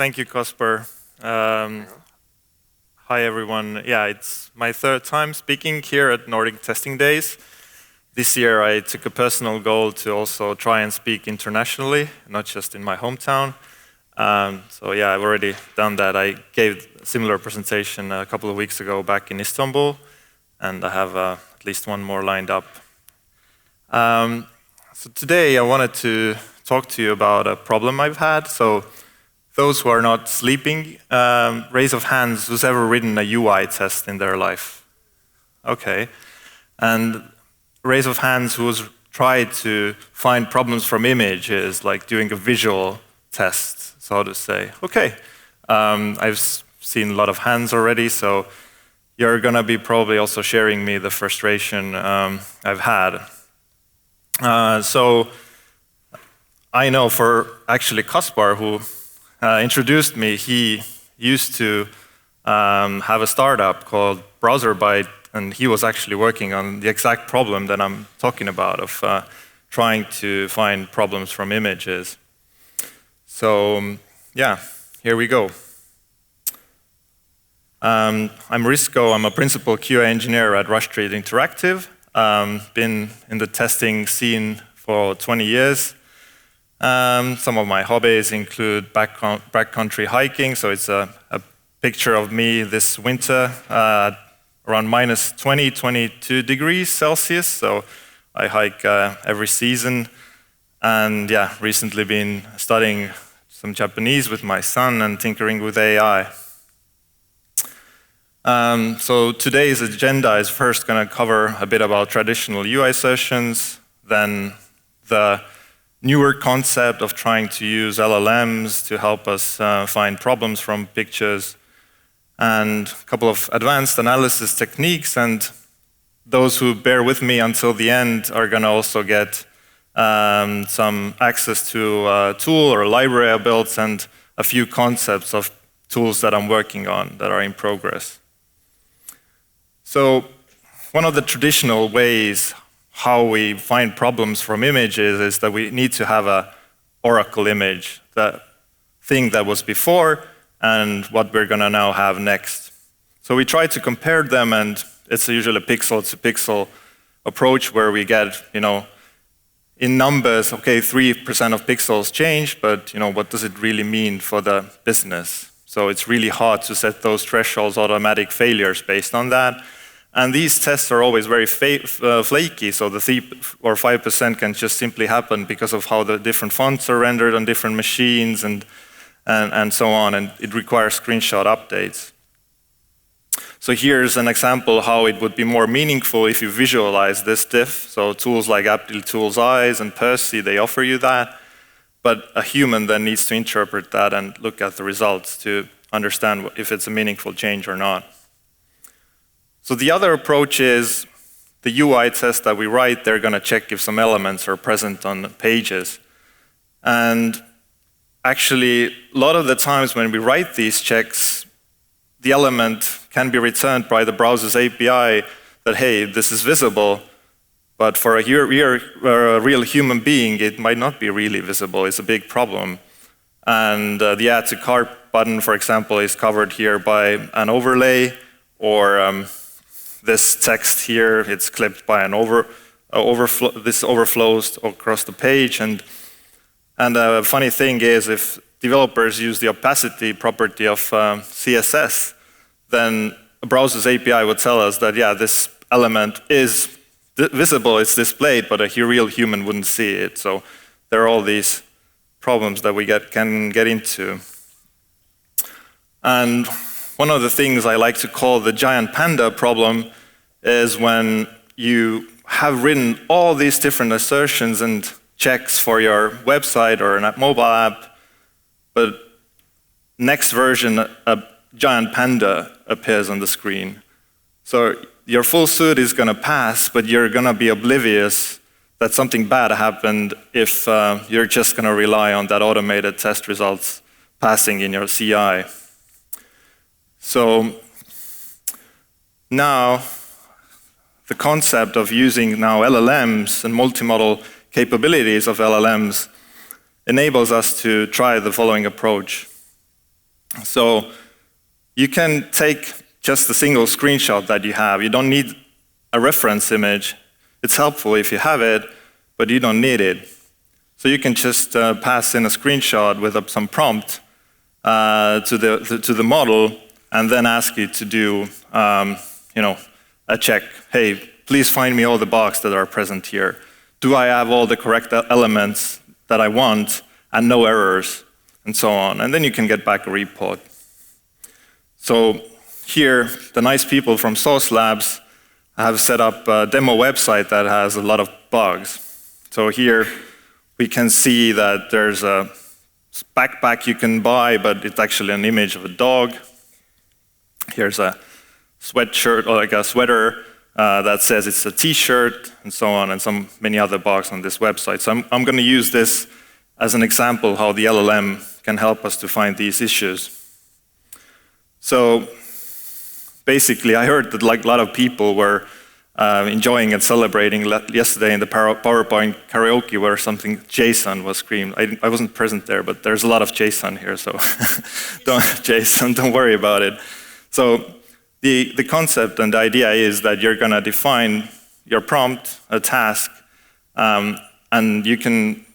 Thank you, Kasper. Hi, everyone. Yeah, it's my third time speaking here at Nordic Testing Days. This year, I took a personal goal to also try and speak internationally, not just in my hometown. So yeah, I've already done that. I gave a similar presentation a couple of weeks ago back in Istanbul, and I have at least one more lined up. So today, I wanted to talk to you about a problem I've had. So those who are not sleeping, raise of hands who's ever written a UI test in their life. Okay. And raise of hands who's tried to find problems from images, like doing a visual test, so to say. Okay. I've seen a lot of hands already, so you're going to be probably also sharing me the frustration I've had. So I know for actually Kaspar, who introduced me, he used to have a startup called BrowserByte, and he was actually working on the exact problem that I'm talking about, of trying to find problems from images. So yeah, here we go. I'm Risko. I'm a principal QA engineer at Rush Street Interactive. Been in the testing scene for 20 years. Some of my hobbies include backcountry hiking, so it's a picture of me this winter around minus 22 degrees Celsius, so I hike every season. And yeah, recently been studying some Japanese with my son and tinkering with AI. So today's agenda is first going to cover a bit about traditional UI assertions, then the newer concept of trying to use LLMs to help us find problems from pictures, and a couple of advanced analysis techniques. And those who bear with me until the end are going to also get some access to a tool or a library I built and a few concepts of tools that I'm working on that are in progress. So one of the traditional ways how we find problems from images is that we need to have an oracle image, that thing that was before and what we're going to now have next. So we try to compare them, and it's usually a pixel-to-pixel approach where we get, in numbers, okay, 3% of pixels change, but what does it really mean for the business? So it's really hard to set those thresholds, automatic failures based on that. And these tests are always very flaky, so the 3 or 5% can just simply happen because of how the different fonts are rendered on different machines and so on, and it requires screenshot updates. So here's an example how it would be more meaningful if you visualize this diff. So tools like AptIL Eyes and Percy, they offer you that, but a human then needs to interpret that and look at the results to understand if it's a meaningful change or not. So the other approach is the UI test that we write, they're going to check if some elements are present on pages. And actually, a lot of the times when we write these checks, the element can be returned by the browser's API that, hey, this is visible, but for a real human being, it might not be really visible. It's a big problem. And the Add to Cart button, for example, is covered here by an overlay, or this text here, it's clipped by an this overflows across the page. And a funny thing is, if developers use the opacity property of CSS, then a browser's API would tell us that, yeah, this element is visible, it's displayed, but a real human wouldn't see it. So there are all these problems that we can get into. And one of the things I like to call the giant panda problem is when you have written all these different assertions and checks for your website or a mobile app, but next version, a giant panda appears on the screen. So your full suit is going to pass, but you're going to be oblivious that something bad happened if you're just going to rely on that automated test results passing in your CI. So now the concept of using now LLMs and multimodal capabilities of LLMs enables us to try the following approach. So you can take just a single screenshot that you have. You don't need a reference image. It's helpful if you have it, but you don't need it. So you can just pass in a screenshot with some prompt to the model, and then ask it to do a check. Hey, please find me all the bugs that are present here. Do I have all the correct elements that I want and no errors, and so on. And then you can get back a report. So here, the nice people from Source Labs have set up a demo website that has a lot of bugs. So here we can see that there's a backpack you can buy, but it's actually an image of a dog. Here's a sweatshirt, or like a sweater that says it's a t-shirt, and so on, and many other bugs on this website. So I'm going to use this as an example how the LLM can help us to find these issues. So basically, I heard that like a lot of people were enjoying and celebrating yesterday in the PowerPoint karaoke where something JSON was screamed. I wasn't present there, but there's a lot of JSON here, so don't worry about it. So the concept and the idea is that you're going to define your prompt, a task, and you can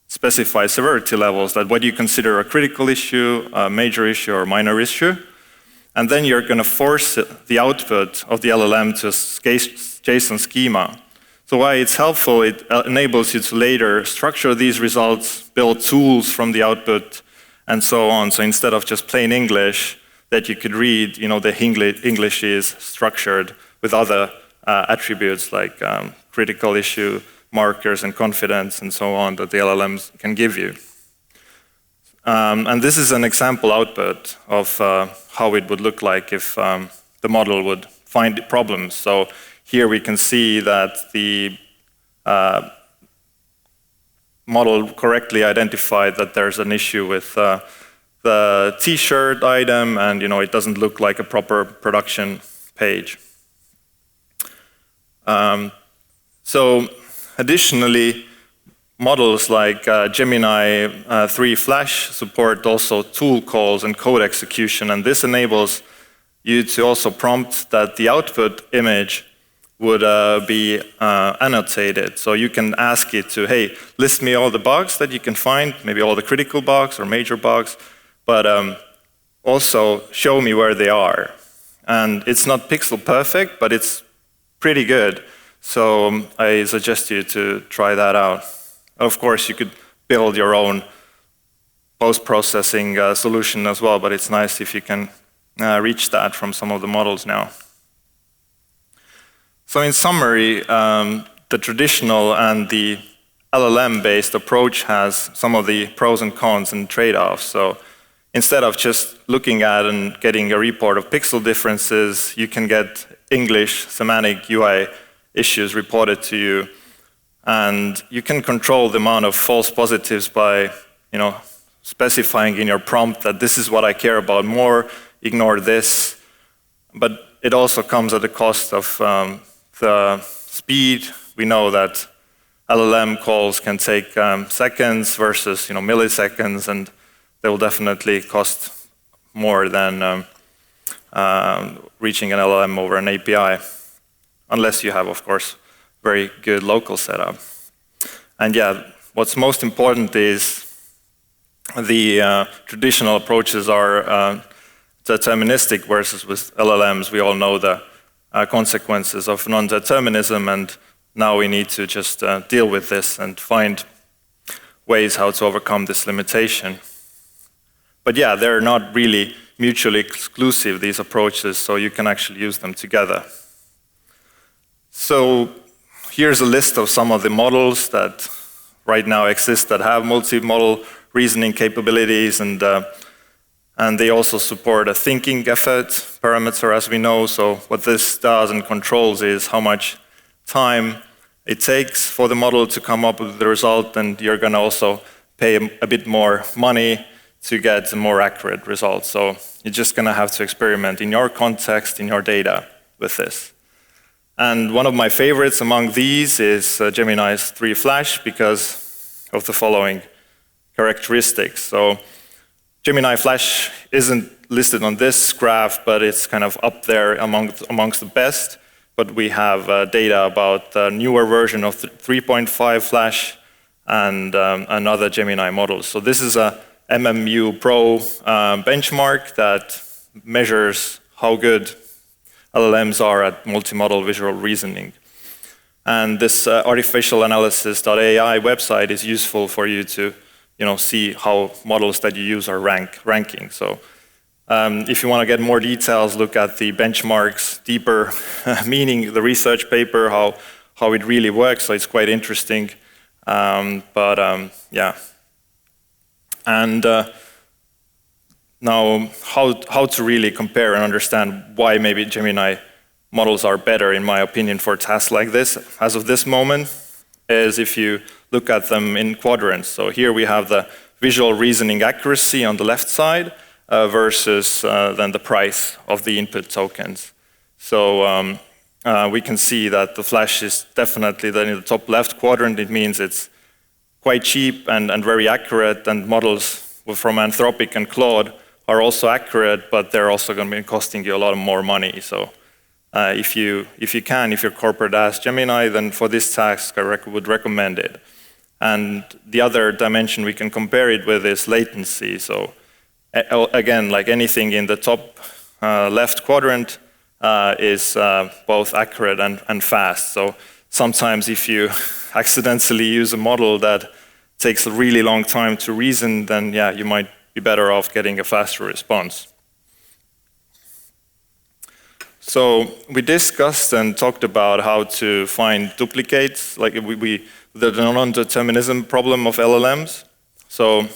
specify severity levels, that what you consider a critical issue, a major issue, or minor issue. And then you're going to force the output of the LLM to a JSON schema. So why it's helpful, it enables you to later structure these results, build tools from the output, and so on. So instead of just plain English that you could read, the English is structured with other attributes like critical issue, markers, and confidence, and so on, that the LLMs can give you. And this is an example output of how it would look like if the model would find problems. So here we can see that the model correctly identified that there's an issue with the t-shirt item, and it doesn't look like a proper production page. So additionally, models like Gemini 3 Flash support also tool calls and code execution, and this enables you to also prompt that the output image would be annotated. So you can ask it to, hey, list me all the bugs that you can find, maybe all the critical bugs or major bugs, but also show me where they are. And it's not pixel perfect, but it's pretty good. So I suggest you to try that out. Of course, you could build your own post-processing solution as well, but it's nice if you can reach that from some of the models now. So in summary, the traditional and the LLM-based approach has some of the pros and cons and trade-offs. So instead of just looking at and getting a report of pixel differences, you can get English semantic UI issues reported to you. And you can control the amount of false positives by, specifying in your prompt that this is what I care about more, ignore this. But it also comes at the cost of the speed. We know that LLM calls can take seconds versus, milliseconds, and they will definitely cost more than reaching an LLM over an API, unless you have, of course, very good local setup. And yeah, what's most important is the traditional approaches are deterministic versus with LLMs. We all know the consequences of non-determinism, and now we need to just deal with this and find ways how to overcome this limitation. But yeah, they're not really mutually exclusive, these approaches, so you can actually use them together. So here's a list of some of the models that right now exist that have multi-model reasoning capabilities, and they also support a thinking effort parameter, as we know. So what this does and controls is how much time it takes for the model to come up with the result, and you're going to also pay a bit more money to get a more accurate result. So you're just going to have to experiment in your context, in your data with this. And one of my favorites among these is Gemini 3 Flash because of the following characteristics. So Gemini Flash isn't listed on this graph, but it's kind of up there amongst the best. But we have data about the newer version of 3.5 Flash and another Gemini models. So this is a MMU Pro benchmark that measures how good LLMs are at multimodal visual reasoning. And this artificialanalysis.ai website is useful for you to see how models that you use are ranking. So if you want to get more details, look at the benchmarks, deeper meaning, the research paper, how it really works. So it's quite interesting. Yeah. And now, how to really compare and understand why maybe Gemini models are better, in my opinion, for tasks like this, as of this moment, is if you look at them in quadrants. So here we have the visual reasoning accuracy on the left side versus then the price of the input tokens. So we can see that the Flash is definitely then in the top left quadrant. It means it's quite cheap and very accurate, and models from Anthropic and Claude are also accurate, but they're also going to be costing you a lot more money. So if your corporate asks Gemini, then for this task, I would recommend it. And the other dimension we can compare it with is latency. So again, like anything in the top left quadrant is both accurate and fast. So sometimes if you accidentally use a model that takes a really long time to reason, then yeah, you might be better off getting a faster response. So we discussed and talked about how to find duplicates, like the non-determinism problem of LLMs. So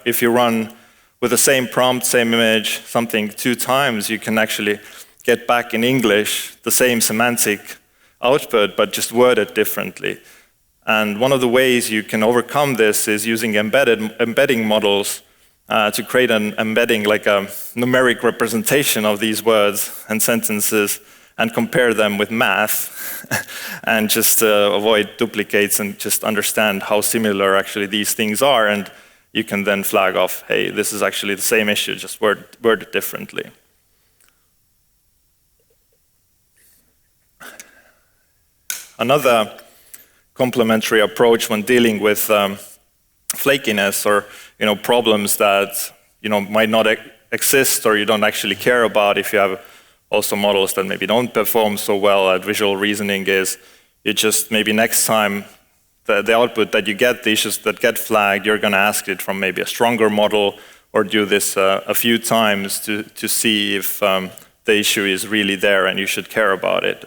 if you run with the same prompt, same image, something 2 times, you can actually get back in English the same semantic output, but just word it differently. And one of the ways you can overcome this is using embedding models to create an embedding, like a numeric representation of these words and sentences, and compare them with math, and just avoid duplicates and just understand how similar actually these things are. And you can then flag off, hey, this is actually the same issue, just word it differently. Another complementary approach when dealing with flakiness or problems that might not exist or you don't actually care about if you have also models that maybe don't perform so well at visual reasoning is you just maybe next time the output that you get, the issues that get flagged, you're going to ask it from maybe a stronger model or do this a few times to see if the issue is really there and you should care about it.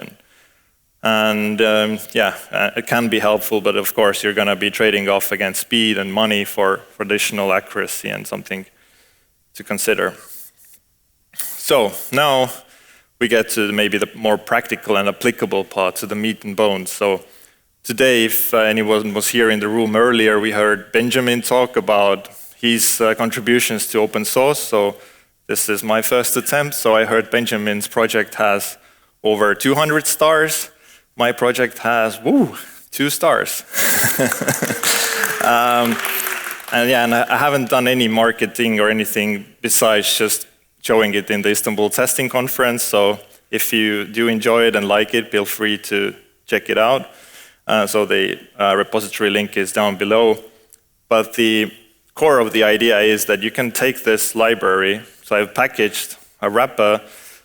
And it can be helpful, but of course you're going to be trading off against speed and money for additional accuracy and something to consider. So now we get to maybe the more practical and applicable part, to the meat and bones. So today, if anyone was here in the room earlier, we heard Benjamin talk about his contributions to open source. So this is my first attempt. So I heard Benjamin's project has over 200 stars. My project has, 2 stars. And I haven't done any marketing or anything besides just showing it in the Istanbul testing conference. So if you do enjoy it and like it, feel free to check it out. So the repository link is down below. But the core of the idea is that you can take this library. So I've packaged a wrapper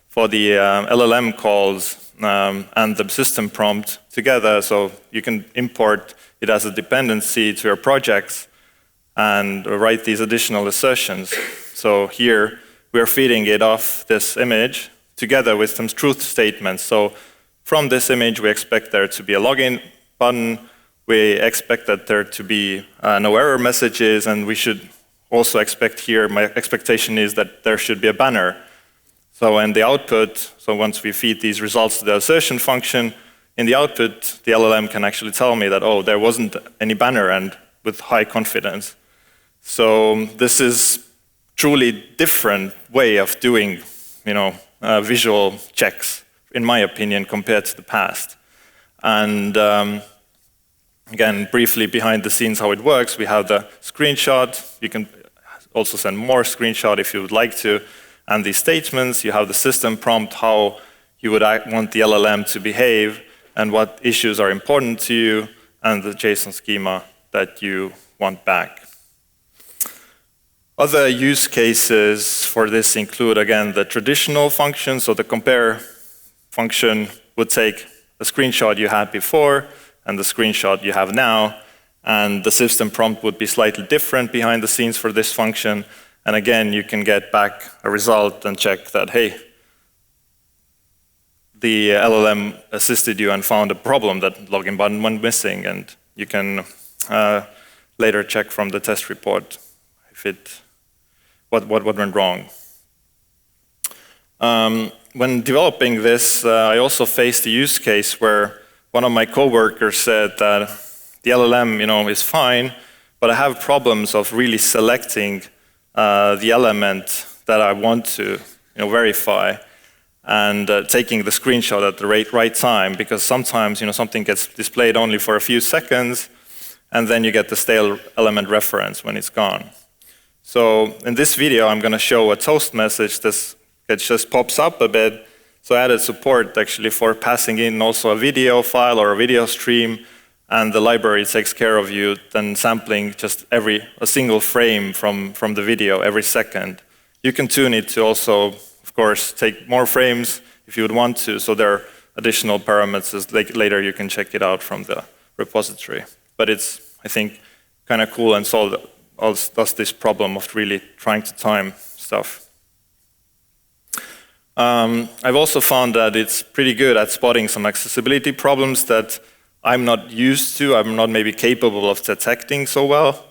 for the LLM calls and the system prompt together, so you can import it as a dependency to your projects and write these additional assertions. So here we're feeding it off this image together with some truth statements. So from this image we expect there to be a login button, we expect that there to be no error messages, and we should also expect here, my expectation is that there should be a banner. So in the output, so once we feed these results to the assertion function, in the output, the LLM can actually tell me that, oh, there wasn't any banner, and with high confidence. So this is truly different way of doing, visual checks, in my opinion, compared to the past. And again, briefly behind the scenes how it works, we have the screenshot. You can also send more screenshot if you would like to. And these statements, you have the system prompt how you would want the LLM to behave and what issues are important to you, and the JSON schema that you want back. Other use cases for this include, again, the traditional function. So the compare function would take the screenshot you had before and the screenshot you have now, and the system prompt would be slightly different behind the scenes for this function. And again, you can get back a result and check that, hey, the LLM assisted you and found a problem that login button went missing, and you can later check from the test report if what went wrong. When developing this, I also faced a use case where one of my coworkers said that the LLM, is fine, but I have problems of really selecting the element that I want to, verify, and taking the screenshot at the right time, because sometimes, something gets displayed only for a few seconds, and then you get the stale element reference when it's gone. So in this video, I'm going to show a toast message that just pops up a bit. So I added support actually for passing in also a video file or a video stream, and the library takes care of you then sampling just a single frame from the video every second. You can tune it to also, of course, take more frames if you would want to. So there are additional parameters. Later you can check it out from the repository. But it's, I think, kind of cool and does this problem of really trying to time stuff. I've also found that it's pretty good at spotting some accessibility problems that I'm not used to, I'm not maybe capable of detecting so well.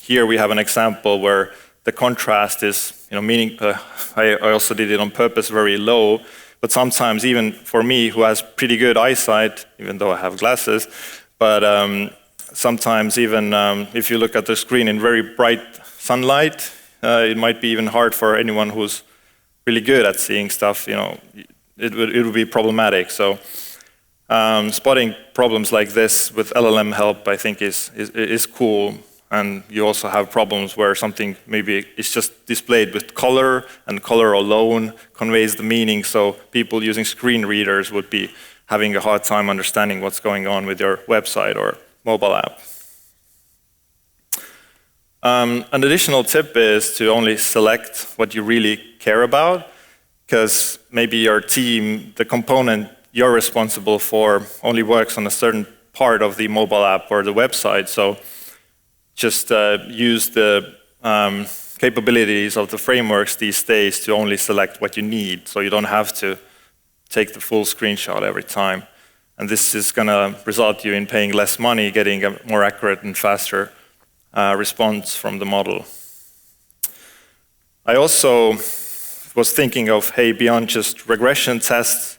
Here we have an example where the contrast is, I also did it on purpose very low, but sometimes even for me who has pretty good eyesight, even though I have glasses, but sometimes even if you look at the screen in very bright sunlight, it might be even hard for anyone who's really good at seeing stuff, it would be problematic. So spotting problems like this with LLM help, I think, is cool. And you also have problems where something maybe is just displayed with color, and color alone conveys the meaning. So people using screen readers would be having a hard time understanding what's going on with your website or mobile app. An additional tip is to only select what you really care about, because maybe your team, the component you're responsible for, only works on a certain part of the mobile app or the website. So just use the capabilities of the frameworks these days to only select what you need, so you don't have to take the full screenshot every time. And this is going to result you in paying less money, getting a more accurate and faster response from the model. I also was thinking of, hey, beyond just regression tests,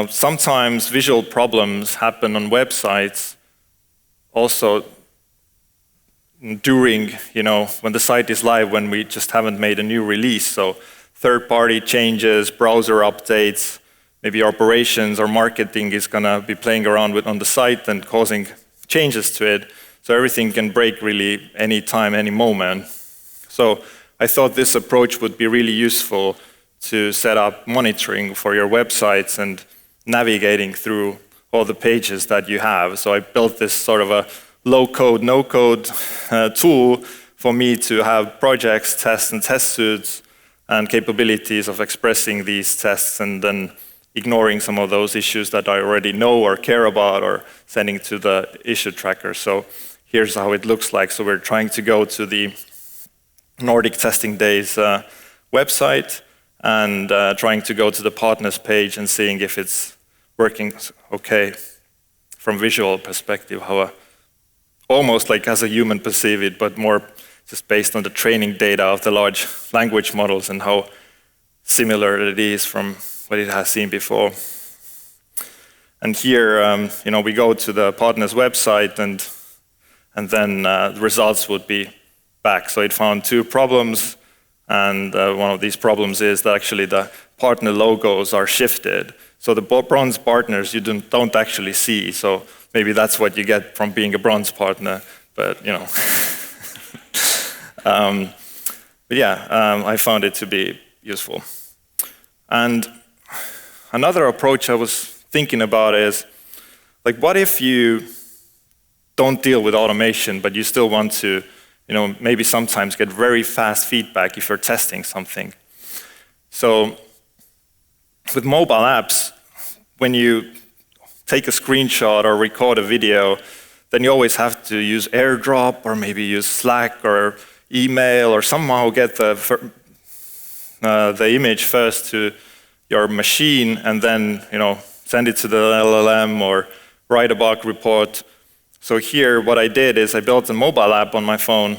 sometimes visual problems happen on websites also during, when the site is live, when we just haven't made a new release. So third-party changes, browser updates, maybe operations or marketing is going to be playing around with on the site and causing changes to it. So everything can break really any time, any moment. So I thought this approach would be really useful to set up monitoring for your websites and navigating through all the pages that you have. So I built this sort of a low-code, no-code tool for me to have projects, tests, and test suites and capabilities of expressing these tests and then ignoring some of those issues that I already know or care about or sending to the issue tracker. So here's how it looks like. So we're trying to go to the Nordic Testing Days website and trying to go to the partners page and seeing if it's working okay from visual perspective, how almost like as a human perceive it, but more just based on the training data of the large language models and how similar it is from what it has seen before. And here, we go to the partner's website and then the results would be back. So it found 2 problems, and one of these problems is that actually the partner logos are shifted. So the bronze partners you don't actually see. So maybe that's what you get from being a bronze partner, but But yeah, I found it to be useful. And another approach I was thinking about is, like, what if you don't deal with automation, but you still want to, maybe sometimes get very fast feedback if you're testing something. So with mobile apps, when you take a screenshot or record a video, then you always have to use AirDrop or maybe use Slack or email or somehow get the image first to your machine and then send it to the LLM or write a bug report. So here what I did is I built a mobile app on my phone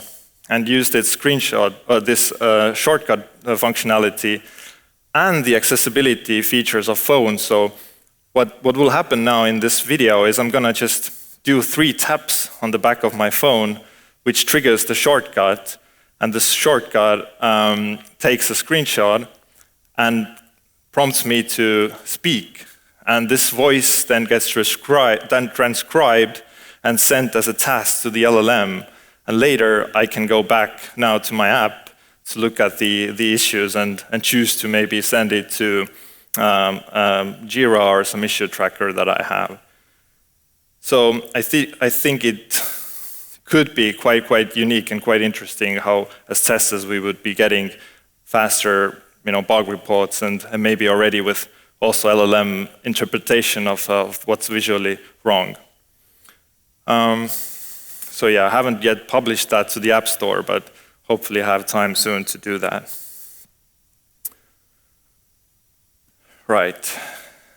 and used its screenshot, this shortcut functionality and the accessibility features of phones. So what will happen now in this video is I'm gonna just do 3 taps on the back of my phone, which triggers the shortcut, and the shortcut takes a screenshot and prompts me to speak. And this voice then gets transcribed and sent as a task to the LLM. And later, I can go back now to my app to look at the issues and choose to maybe send it to Jira or some issue tracker that I have. So I think it could be quite unique and quite interesting how, as testers, we would be getting faster, bug reports and maybe already with also LLM interpretation of what's visually wrong. So yeah, I haven't yet published that to the App Store, but hopefully I have time soon to do that. Right.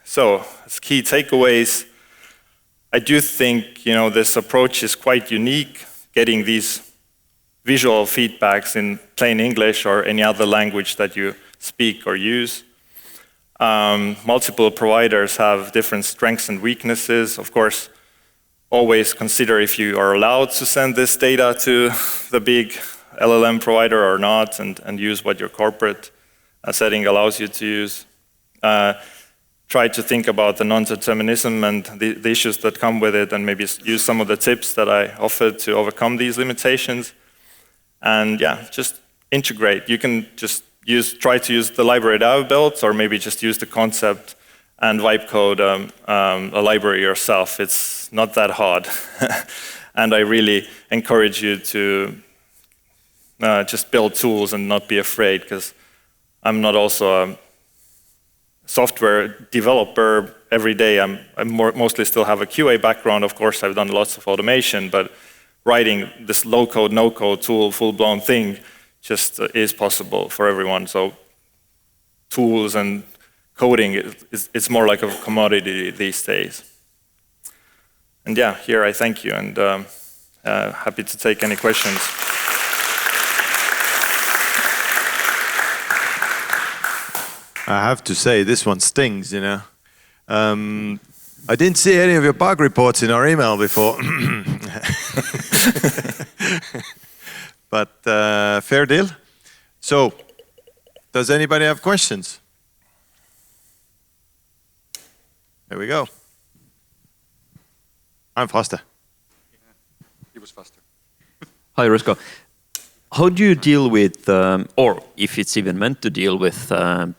So as key takeaways, I do think this approach is quite unique, getting these visual feedbacks in plain English or any other language that you speak or use. Multiple providers have different strengths and weaknesses. Of course, always consider if you are allowed to send this data to the big LLM provider or not, and use what your corporate setting allows you to use. Try to think about the non-determinism and the issues that come with it, and maybe use some of the tips that I offered to overcome these limitations. And yeah, just integrate. You can just try to use the library that I've built, or maybe just use the concept and vibe code a library yourself. It's not that hard. And I really encourage you to just build tools and not be afraid, because I'm not also a software developer every day. I mostly still have a QA background. Of course, I've done lots of automation, but writing this low-code, no-code tool, full-blown thing, just is possible for everyone. So tools and coding, it's more like a commodity these days. And yeah, here I thank you, and happy to take any questions. I have to say, this one stings, I didn't see any of your bug reports in our email before. But fair deal. So, does anybody have questions? There we go. I'm faster. He was faster. Hi, Risko. How do you deal with, or if it's even meant to deal with,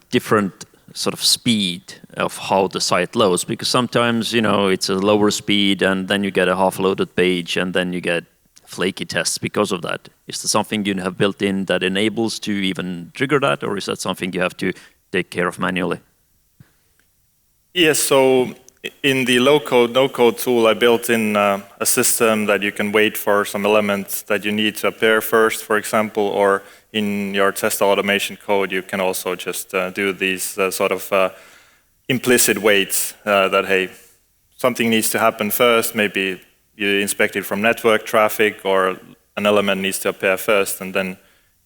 different sort of speed of how the site loads? Because sometimes, it's a lower speed and then you get a half-loaded page and then you get flaky tests because of that. Is there something you have built in that enables to even trigger that, or is that something you have to take care of manually? Yes, so in the low-code, no-code tool, I built in a system that you can wait for some elements that you need to appear first, for example, or in your test automation code, you can also just do these sort of implicit waits that, hey, something needs to happen first, maybe you inspect it from network traffic, or an element needs to appear first, and then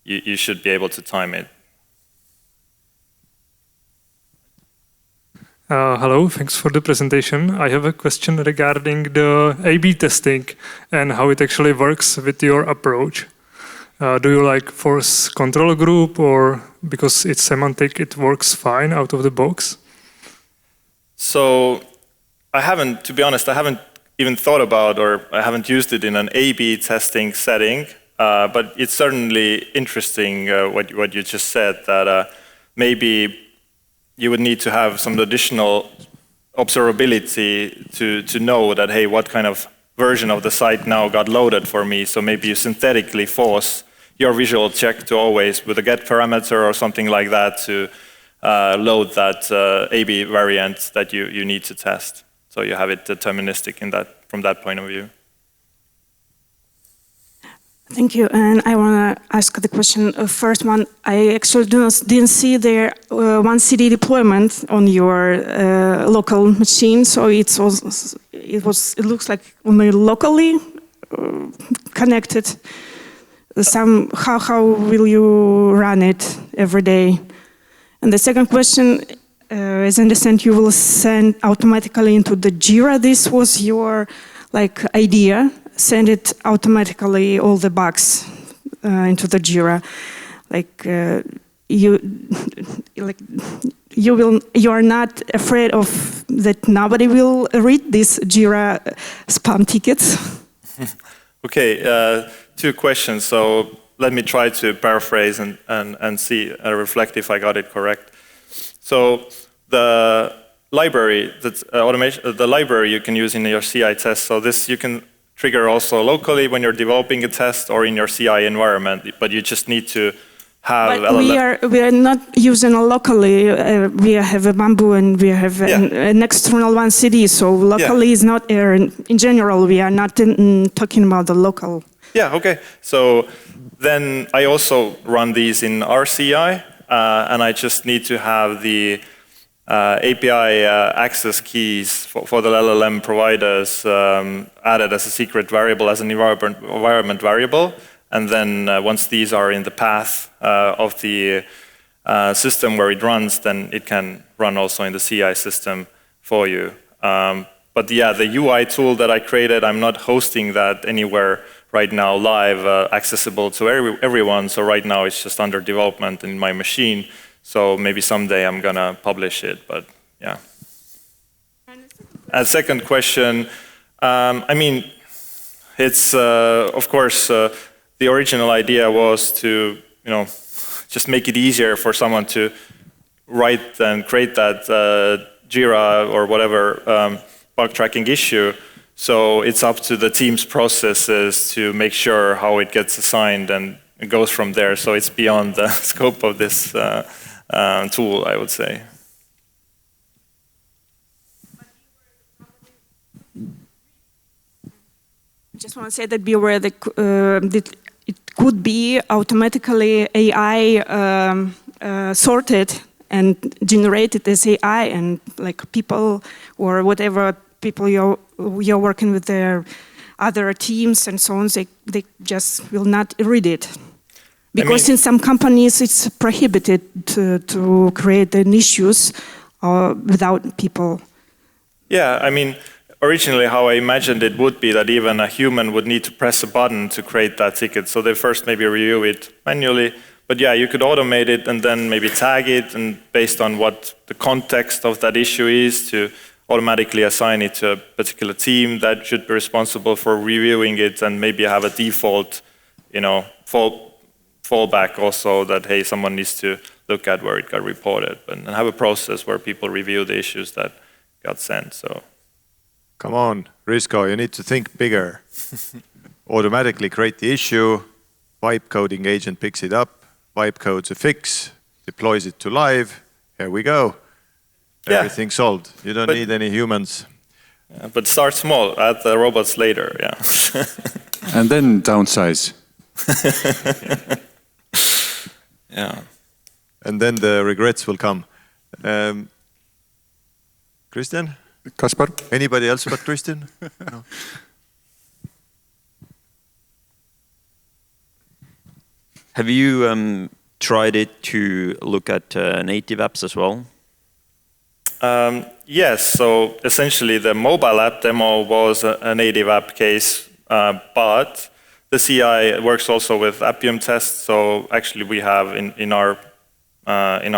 you should be able to time it. Hello, thanks for the presentation. I have a question regarding the A/B testing and how it actually works with your approach. Do you force control group, or because it's semantic, it works fine out of the box? So to be honest, I haven't even thought about, or I haven't used it in an A/B testing setting. but it's certainly interesting what you just said, that maybe you would need to have some additional observability to know that, hey, what kind of version of the site now got loaded for me. So maybe you synthetically force your visual check to always, with a get parameter or something like that, to load that A/B variant that you need to test. So you have it deterministic from that point of view. Thank you. And I want to ask the question. First one, I actually didn't see there one CD deployment on your local machine. So it looks like only locally connected. How will you run it every day? And the second question, as I understand, you will send automatically into the Jira. This was your idea. Send it automatically, all the bugs into the Jira. You are not afraid of that nobody will read these Jira spam tickets? Okay, 2 questions. So let me try to paraphrase and see, reflect if I got it correct. So the library, the library you can use in your CI test. So this you can trigger also locally when you're developing a test or in your CI environment, but you just need to have But we are not using it locally. We have a Bamboo and we have an external one CD. So locally is not in general. We are not talking about the local. Yeah. Okay. So then I also run these in RCI, and I just need to have the API access keys for the LLM providers added as a secret variable, as an environment variable. And then once these are in the path of the system where it runs, then it can run also in the CI system for you. But yeah, the UI tool that I created, I'm not hosting that anywhere right now live, accessible to everyone. So right now it's just under development in my machine. So maybe someday I'm gonna publish it, but yeah. And second question, I mean, it's of course the original idea was to just make it easier for someone to write and create that Jira or whatever bug tracking issue. So it's up to the team's processes to make sure how it gets assigned, and it goes from there. So it's beyond the scope of this tool, I would say. I just want to say that be aware that it could be automatically AI sorted and generated as AI, and people or whatever people you're working with, their other teams and so on, they just will not read it. Because in some companies it's prohibited to create issues without people. Yeah, I mean, originally how I imagined it would be that even a human would need to press a button to create that ticket. So they first maybe review it manually. But yeah, you could automate it and then maybe tag it, and based on what the context of that issue is, to automatically assign it to a particular team that should be responsible for reviewing it, and maybe have a default, fallback also that, hey, someone needs to look at where it got reported, and have a process where people review the issues that got sent. So, come on, Risko, you need to think bigger. Automatically create the issue, vibe coding agent picks it up, vibe codes a fix, deploys it to live. Here we go. Yeah. Everything solved. You don't need any humans. Yeah, but start small, add the robots later, yeah. And then downsize. Yeah. And then the regrets will come. Christian? Kaspar? Anybody else but Christian? No. Have you tried it to look at native apps as well? Yes, so essentially the mobile app demo was a native app case, but the CI works also with Appium tests. So actually we have in our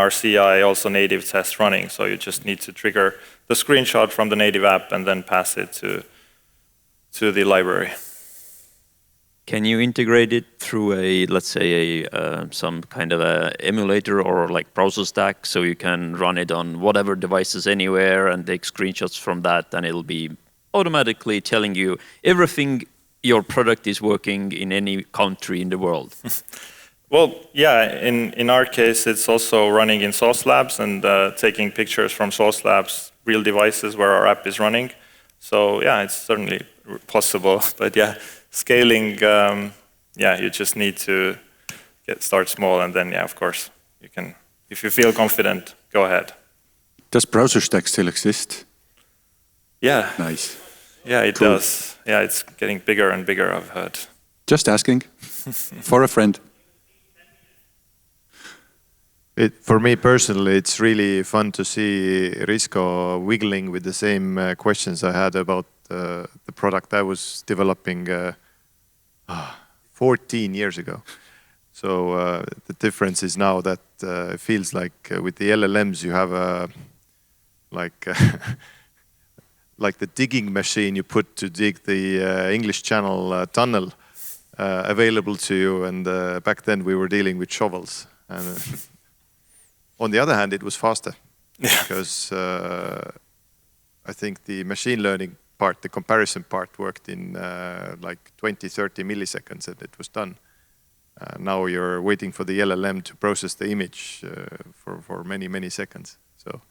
CI also native tests running. So you just need to trigger the screenshot from the native app and then pass it to the library. Can you integrate it through let's say, some kind of a emulator or like browser stack, so you can run it on whatever devices anywhere and take screenshots from that, and it'll be automatically telling you everything your product is working in any country in the world? Well, yeah, in our case, it's also running in Source Labs and taking pictures from Source Labs, real devices where our app is running. So yeah, it's certainly possible. But yeah, scaling, you just need to start small, and then, yeah, of course, you can, if you feel confident, go ahead. Does browser stack still exist? Yeah. Nice. Yeah, it does. Yeah, it's getting bigger and bigger, I've heard. Just asking. For a friend. For me personally, it's really fun to see Risko wiggling with the same questions I had about the product I was developing 14 years ago. So the difference is now that it feels like with the LLMs you have like the digging machine you put to dig the English Channel tunnel available to you, and back then we were dealing with shovels. And on the other hand, it was faster, because I think the machine learning part, the comparison part, worked in like 20-30 milliseconds, and it was done. Now you're waiting for the LLM to process the image for many seconds. So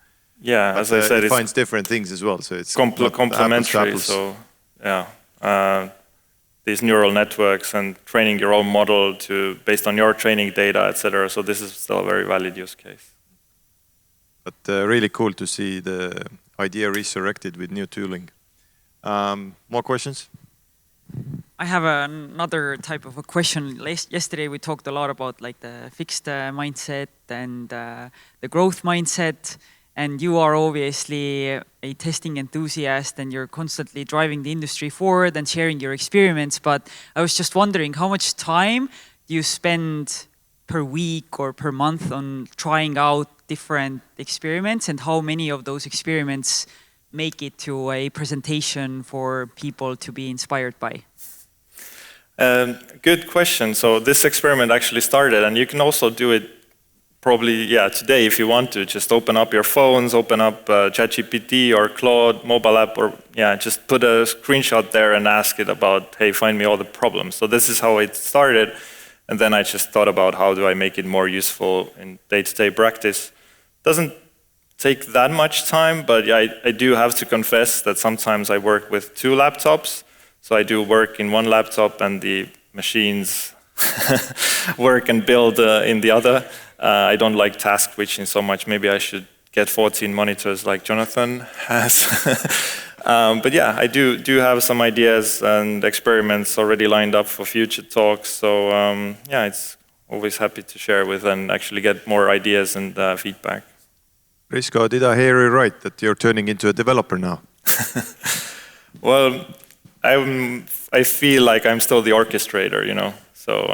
yeah, as I said, it finds different things as well. So it's complementary. So yeah, these neural networks and training your own model based on your training data, etc. So this is still a very valid use case. But really cool to see the idea resurrected with new tooling. More questions? I have another type of a question. Yesterday we talked a lot about like the fixed mindset and the growth mindset. And you are obviously a testing enthusiast, and you're constantly driving the industry forward and sharing your experiments. But I was just wondering, how much time do you spend per week or per month on trying out different experiments, and how many of those experiments make it to a presentation for people to be inspired by? Good question. So this experiment actually started, and you can also do it probably, today if you want to. Just open up your phones, open up ChatGPT or Claude mobile app, or just put a screenshot there and ask it about, hey, find me all the problems. So this is how it started. And then I just thought about how do I make it more useful in day-to-day practice. Doesn't take that much time, but I do have to confess that sometimes I work with 2 laptops. So I do work in one laptop and the machines work and build in the other. I don't like task switching so much. Maybe I should get 14 monitors like Jonathan has. But yeah, I do have some ideas and experiments already lined up for future talks. So it's always happy to share with and actually get more ideas and feedback. Risko, did I hear you right that you're turning into a developer now? Well, I feel like I'm still the orchestrator, you know. So,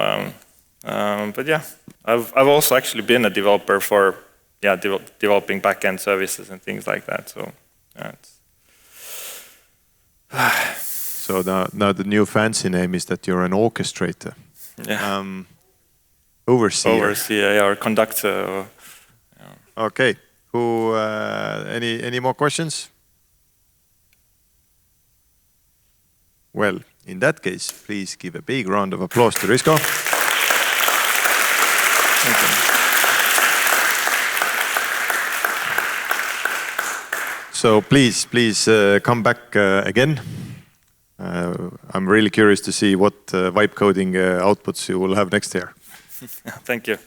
but yeah, I've also actually been a developer for developing backend services and things like that. So, So now the new fancy name is that you're an orchestrator. Yeah. Overseer or conductor. Or, Okay. Who? Any more questions? Well, in that case, please give a big round of applause to Risko. Thank you. So please come back again. I'm really curious to see what vibe coding outputs you will have next year. Thank you.